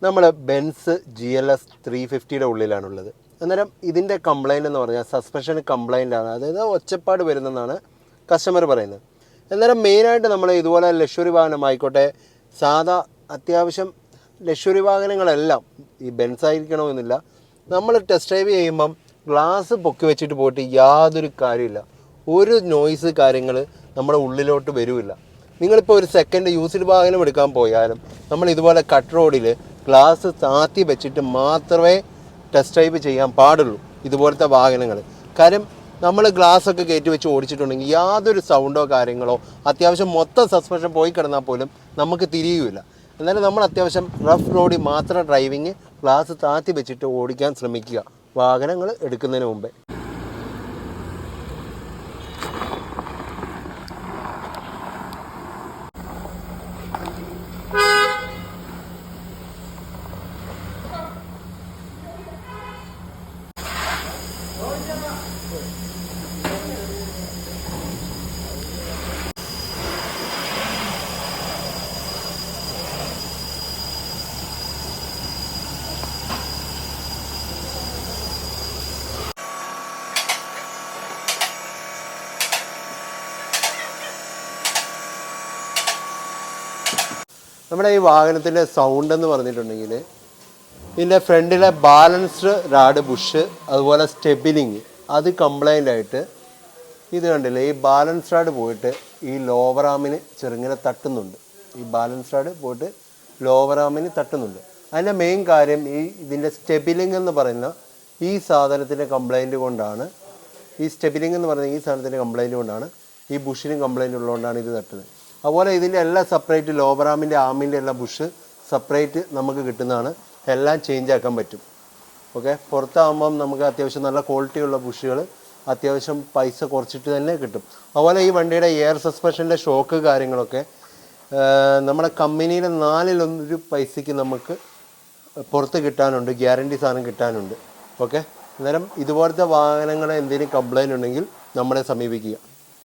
നമ്മൾ Benz GLS 350യുടെ ഉള്ളിലാണുള്ളത്. അന്നേരം ഇതിൻ്റെ കംപ്ലയിൻ്റ് എന്ന് പറഞ്ഞാൽ സസ്പെൻഷൻ കംപ്ലയിൻ്റ് ആണ്, അതായത് ഒച്ചപ്പാട് വരുന്നതെന്നാണ് കസ്റ്റമർ പറയുന്നത്. അന്നേരം മെയിനായിട്ട് നമ്മൾ ഇതുപോലെ ലക്ഷറി വാഹനമായിക്കോട്ടെ, സാധാ അത്യാവശ്യം ലക്ഷറി വാഹനങ്ങളെല്ലാം ഈ ബെൻസ് ആയിരിക്കണമെന്നില്ല, നമ്മൾ ടെസ്റ്റ് ഡ്രൈവ് ചെയ്യുമ്പം ഗ്ലാസ് പൊക്കി വെച്ചിട്ട് പോയിട്ട് യാതൊരു കാര്യമില്ല, ഒരു നോയ്സ് കാര്യങ്ങൾ നമ്മുടെ ഉള്ളിലോട്ട് വരുമില്ല. നിങ്ങളിപ്പോൾ ഒരു സെക്കൻഡ് യൂസ്ഡ് വാഹനം എടുക്കാൻ പോയാലും നമ്മൾ ഇതുപോലെ കട്ട് റോഡിൽ ഗ്ലാസ് താത്തി വെച്ചിട്ട് മാത്രമേ ടെസ്റ്റ് ഡ്രൈവ് ചെയ്യാൻ പാടുള്ളൂ ഇതുപോലത്തെ വാഹനങ്ങൾ. കാര്യം നമ്മൾ ഗ്ലാസ്സൊക്കെ കയറ്റി വെച്ച് ഓടിച്ചിട്ടുണ്ടെങ്കിൽ യാതൊരു സൗണ്ടോ കാര്യങ്ങളോ, അത്യാവശ്യം മൊത്തം സസ്പെൻഷൻ പോയി കിടന്നാൽ പോലും നമുക്ക് തിരിയുകയില്ല. എന്നാലും നമ്മൾ അത്യാവശ്യം റഫ് റോഡിൽ മാത്രം ഡ്രൈവിങ് ഗ്ലാസ് താത്തി വെച്ചിട്ട് ഓടിക്കാൻ ശ്രമിക്കുക വാഹനങ്ങൾ എടുക്കുന്നതിന് മുമ്പേ. നമ്മുടെ ഈ വാഹനത്തിൻ്റെ സൗണ്ട് എന്ന് പറഞ്ഞിട്ടുണ്ടെങ്കിൽ ഇതിൻ്റെ ഫ്രണ്ടിലെ ബാലൻസ്ഡ് റാഡ് ബുഷ്, അതുപോലെ സ്റ്റെബിലിങ് അത് കംപ്ലൈൻ്റ് ആയിട്ട് ഇത് കണ്ടില്ലേ, ഈ ബാലൻസ് റാഡ് പോയിട്ട് ഈ ലോവർ ആമിന് ചെറുങ്ങനെ തട്ടുന്നുണ്ട്. ഈ ബാലൻസ് റാഡ് പോയിട്ട് ലോവർ ആമിന് തട്ടുന്നുണ്ട്. അതിൻ്റെ മെയിൻ കാര്യം ഇതിൻ്റെ സ്റ്റെബിലിംഗ് എന്ന് പറയുന്ന ഈ സാധനത്തിൻ്റെ കംപ്ലൈൻറ്റ് കൊണ്ടാണ്. ഈ സ്റ്റെബിലിംഗ് എന്ന് പറയുന്ന ഈ സാധനത്തിൻ്റെ കംപ്ലൈൻറ്റ് കൊണ്ടാണ്, ഈ ബുഷിനും കംപ്ലൈൻറ്റ് ഉള്ളതുകൊണ്ടാണ് ഇത് തട്ടുന്നത്. അതുപോലെ ഇതിൻ്റെ എല്ലാം സെപ്പറേറ്റ് ലോവർ ആമിൻ്റെ എല്ലാം ബുഷ് സെപ്പറേറ്റ് നമുക്ക് കിട്ടുന്നതാണ്, എല്ലാം ചേഞ്ച് ആക്കാൻ പറ്റും. ഓക്കെ, പുറത്താകുമ്പം നമുക്ക് അത്യാവശ്യം നല്ല ക്വാളിറ്റിയുള്ള ബുഷുകൾ അത്യാവശ്യം പൈസ കുറച്ചിട്ട് തന്നെ കിട്ടും. അതുപോലെ ഈ വണ്ടിയുടെ എയർ സസ്പെൻഷൻ്റെ ഷോക്ക് കാര്യങ്ങളൊക്കെ നമ്മുടെ കമ്പനിയുടെ 4-1 പൈസയ്ക്ക് നമുക്ക് പുറത്ത് കിട്ടാനുണ്ട്, ഗ്യാരണ്ടി സാധനം കിട്ടാനുണ്ട്. ഓക്കെ, അന്നേരം ഇതുപോലത്തെ വാഹനങ്ങൾ എന്തെങ്കിലും കംപ്ലൈൻറ്റ് ഉണ്ടെങ്കിൽ നമ്മളെ സമീപിക്കുക.